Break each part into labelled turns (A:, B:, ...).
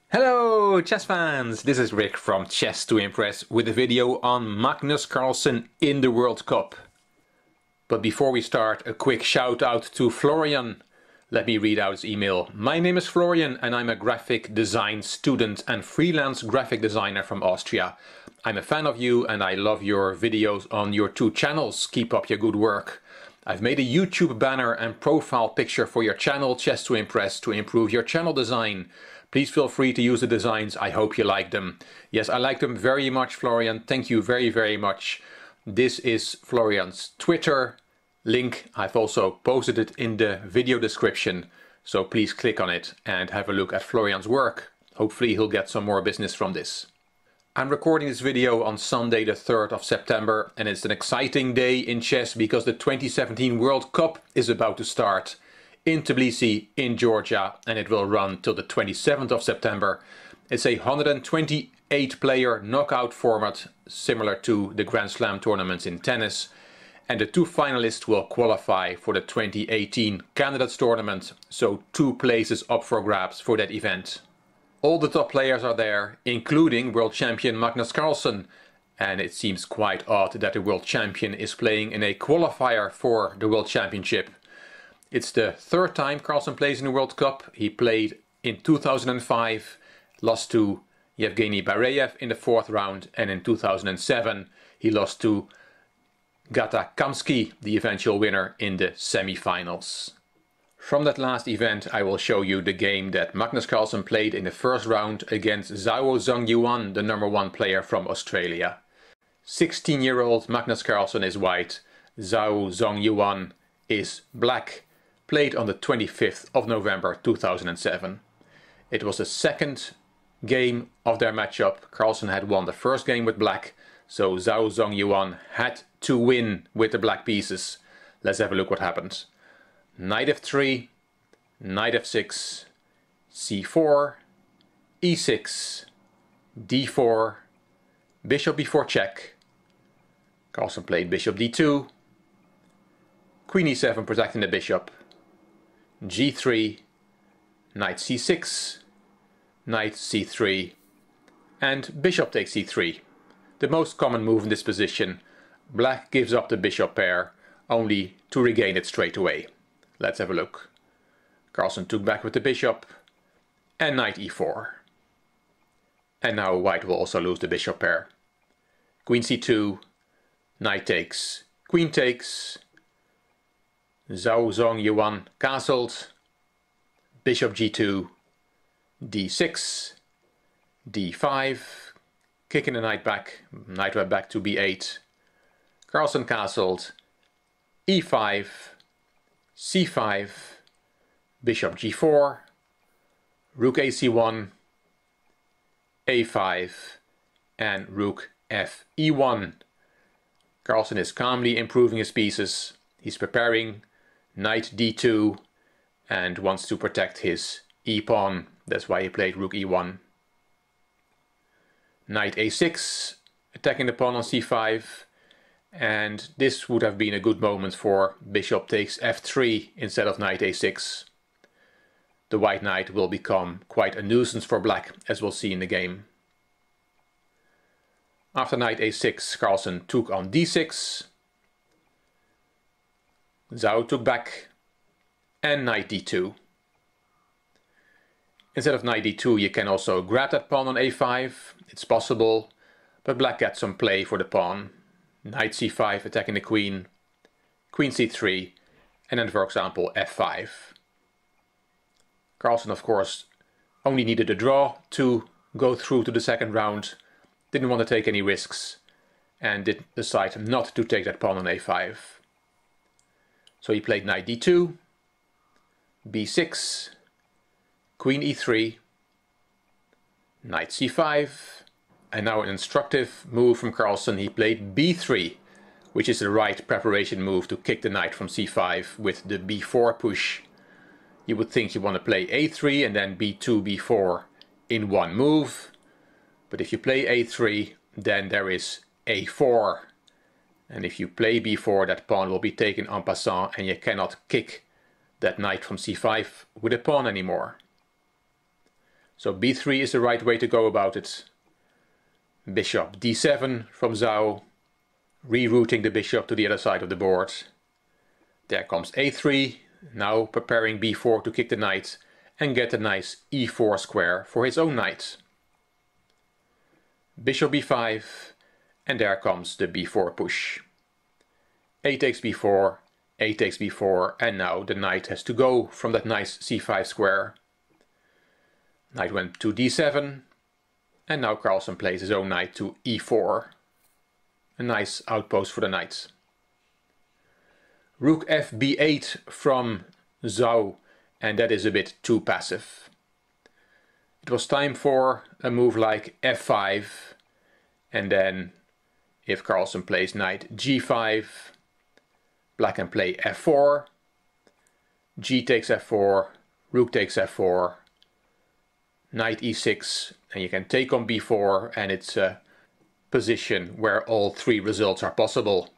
A: Hello chess fans, this is Rick from Chess to Impress with a video on Magnus Carlsen in the World Cup. But before we start, a quick shout out to Florian. Let me read out his email. My name is Florian and I'm a graphic design student and freelance graphic designer from Austria. I'm a fan of you and I love your videos on your two channels. Keep up your good work. I've made a YouTube banner and profile picture for your channel Chess to Impress to improve your channel design. Please feel free to use the designs. I hope you like them. Yes, I like them very much, Florian. Thank you very much. This is Florian's Twitter link. I've also posted it in the video description. So please click on it and have a look at Florian's work. Hopefully he'll get some more business from this. I'm recording this video on Sunday the 3rd of September and it's an exciting day in chess because the 2017 World Cup is about to start in Tbilisi in Georgia and it will run till the 27th of September. It's a 128 player knockout format similar to the Grand Slam tournaments in tennis, and the two finalists will qualify for the 2018 Candidates Tournament, so 2 places up for grabs for that event. All the top players are there, including world champion Magnus Carlsen, and it seems quite odd that the world champion is playing in a qualifier for the World Championship. It's the 3rd time Carlsen plays in the World Cup. He played in 2005, lost to Yevgeny Bareyev in the 4th round, and in 2007 he lost to Gata Kamsky, the eventual winner, in the semi-finals. From that last event I will show you the game that Magnus Carlsen played in the 1st round against Zhao Zongyuan, the #1 player from Australia. 16-year-old Magnus Carlsen is white, Zhao Zongyuan is black. Played on the 25th of November 2007. It was the 2nd game of their matchup. Carlsen had won the 1st game with black, so Zhao Zongyuan had to win with the black pieces. Let's have a look what happened. Knight f3, knight f6, c4, e6, d4, bishop b4 check. Carlsen played bishop d2, queen e7 protecting the bishop, g3, knight c6, knight c3, and bishop takes c3. The most common move in this position. Black gives up the bishop pair, only to regain it straight away. Let's have a look. Carlsen took back with the bishop, and knight e4. And now white will also lose the bishop pair. Queen c2, knight takes, queen takes, Zhao Zongyuan castled, bishop g2, d6, d5, kicking the knight went back to b8, Carlsen castled, e5, c5, bishop g4, rook ac1, a5, and rook fe1. Carlsen is calmly improving his pieces. He's preparing knight d2 and wants to protect his e-pawn. That's why he played rook e1. Knight a6, attacking the pawn on c5, and this would have been a good moment for bishop takes f3 instead of knight a6. The white knight will become quite a nuisance for black, as we'll see in the game. After knight a6, Carlsen took on d6. Zhao took back, and knight d2. Instead of knight d2 you can also grab that pawn on a5, it's possible, but black gets some play for the pawn. Knight c5 attacking the queen, queen c3, and then for example f5. Carlsen of course only needed a draw to go through to the 2nd round, didn't want to take any risks, and did decide not to take that pawn on a5. So he played knight d2, b6, queen e3, knight c5, and now an instructive move from Carlsen. He played b3, which is the right preparation move to kick the knight from c5 with the b4 push. You would think you want to play a3 and then b2, b4 in one move, but if you play a3 then there is a4. And if you play b4, that pawn will be taken en passant and you cannot kick that knight from c5 with a pawn anymore. So b3 is the right way to go about it. Bishop d7 from Zhao, rerouting the bishop to the other side of the board. There comes a3, now preparing b4 to kick the knight and get a nice e4 square for his own knight. Bishop b5, and there comes the b4 push. A takes b4, a takes b4, and now the knight has to go from that nice c5 square. Knight went to d7, and now Carlsen plays his own knight to e4. A nice outpost for the knight. Rook fb8 from Zhao, and that is a bit too passive. It was time for a move like f5, and then if Carlsen plays knight g5, black can play f4, g takes f4, rook takes f4, knight e6, and you can take on b4, and it's a position where all three results are possible.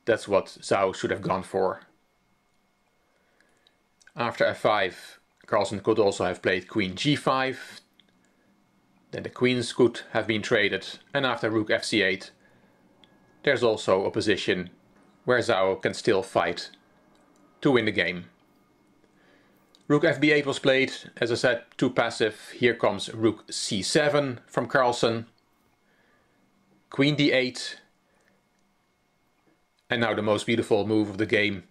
A: That's what Zhao should have gone for. After f5, Carlsen could also have played queen g5, then the queens could have been traded, and after rook fc8, there's also a position where Zhao can still fight to win the game. Rook fb8 was played, as I said, too passive. Here comes rook c7 from Carlsen, queen d8, and now the most beautiful move of the game.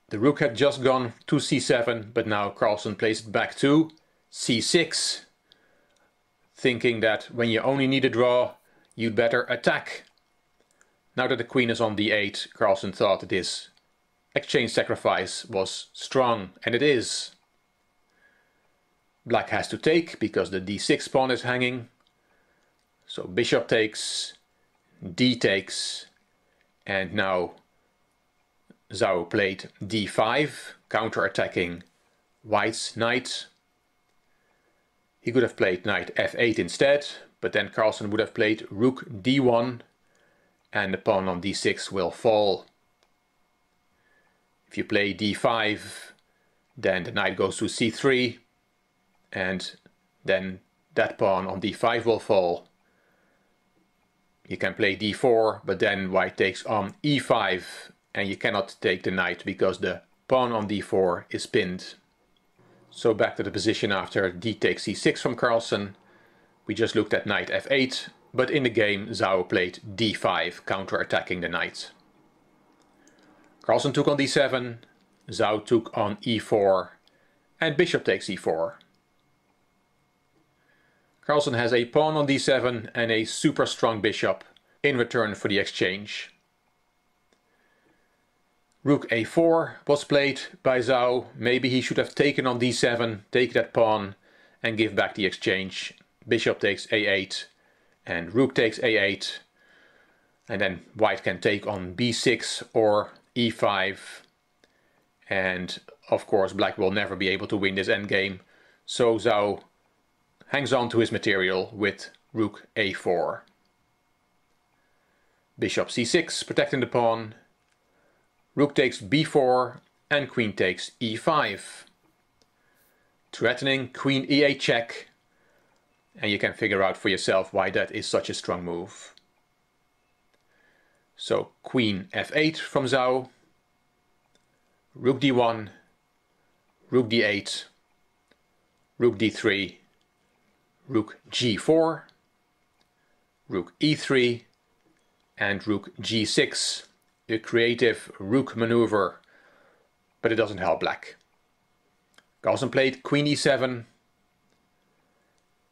A: The rook had just gone to c7, but now Carlsen plays it back to c6, thinking that when you only need a draw, you'd better attack. Now that the queen is on d8, Carlsen thought this exchange sacrifice was strong, and it is. Black has to take because the d6 pawn is hanging. So bishop takes, d takes, and now Zhao played d5, counter-attacking white's knight. He could have played knight f8 instead, but then Carlsen would have played rook d1, and the pawn on d6 will fall. If you play d5, then the knight goes to c3, and then that pawn on d5 will fall. You can play d4, but then white takes on e5, and you cannot take the knight because the pawn on d4 is pinned. So back to the position after d takes c6 from Carlsen. We just looked at knight f8, but in the game Zhao played d5, counter-attacking the knight. Carlsen took on d7, Zhao took on e4, and bishop takes e4. Carlsen has a pawn on d7 and a super strong bishop in return for the exchange. Rook a4 was played by Zhao. Maybe he should have taken on d7, take that pawn and give back the exchange. Bishop takes a8 and rook takes a8, and then white can take on b6 or e5, and of course black will never be able to win this endgame, so Zhao hangs on to his material with rook a4. Bishop c6 protecting the pawn, rook takes b4 and queen takes e5, threatening queen e8 check, and you can figure out for yourself why that is such a strong move. So queen f8 from Zhao, rook d1, rook d8, rook d3, rook g4, rook e3, and rook g6. A creative rook maneuver, but it doesn't help black. Carlsen played queen e7,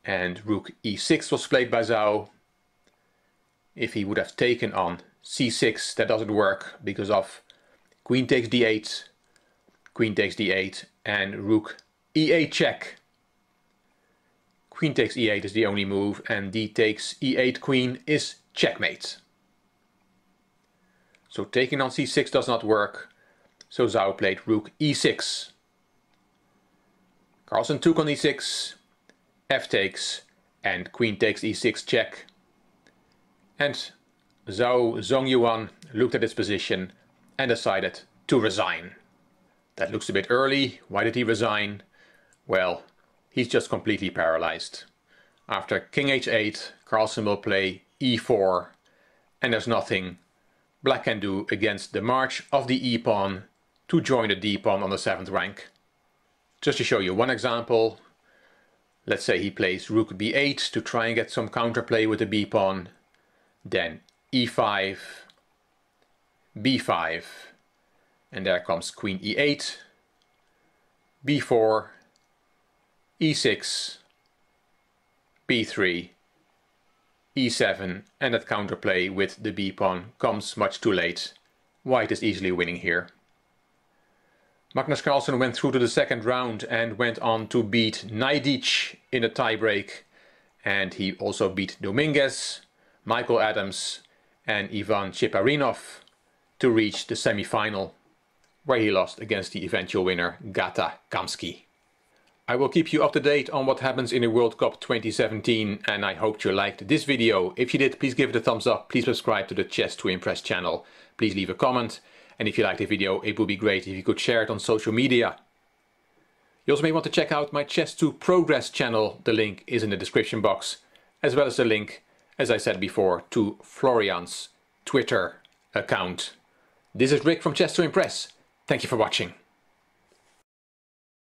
A: and rook e6 was played by Zhao. If he would have taken on c6, that doesn't work because of queen takes d8, queen takes d8, and rook e8 check. Queen takes e8 is the only move, and d takes e8 queen is checkmate. So taking on c6 does not work, so Zhao played rook e6. Carlsen took on e6, f takes, and queen takes e6 check. And Zhao Zongyuan looked at his position and decided to resign. That looks a bit early. Why did he resign? Well, he's just completely paralyzed. After king h8, Carlsen will play e4, and there's nothing black can do against the march of the e-pawn to join the d-pawn on the 7th rank. Just to show you one example, let's say he plays rook b8 to try and get some counterplay with the b-pawn, then e5, b5, and there comes queen e8, b4, e6, b3, e7, and that counterplay with the b-pawn comes much too late. White is easily winning here. Magnus Carlsen went through to the 2nd round and went on to beat Najdic in a tiebreak, and he also beat Dominguez, Michael Adams and Ivan Cheparinov to reach the semi-final, where he lost against the eventual winner Gata Kamsky. I will keep you up to date on what happens in the World Cup 2017, and I hope you liked this video. If you did, please give it a thumbs up, please subscribe to the Chess to Impress channel, please leave a comment, and if you liked the video, it would be great if you could share it on social media. You also may want to check out my Chess to Progress channel, the link is in the description box, as well as the link, as I said before, to Florian's Twitter account. This is Rick from Chess to Impress. Thank you for watching.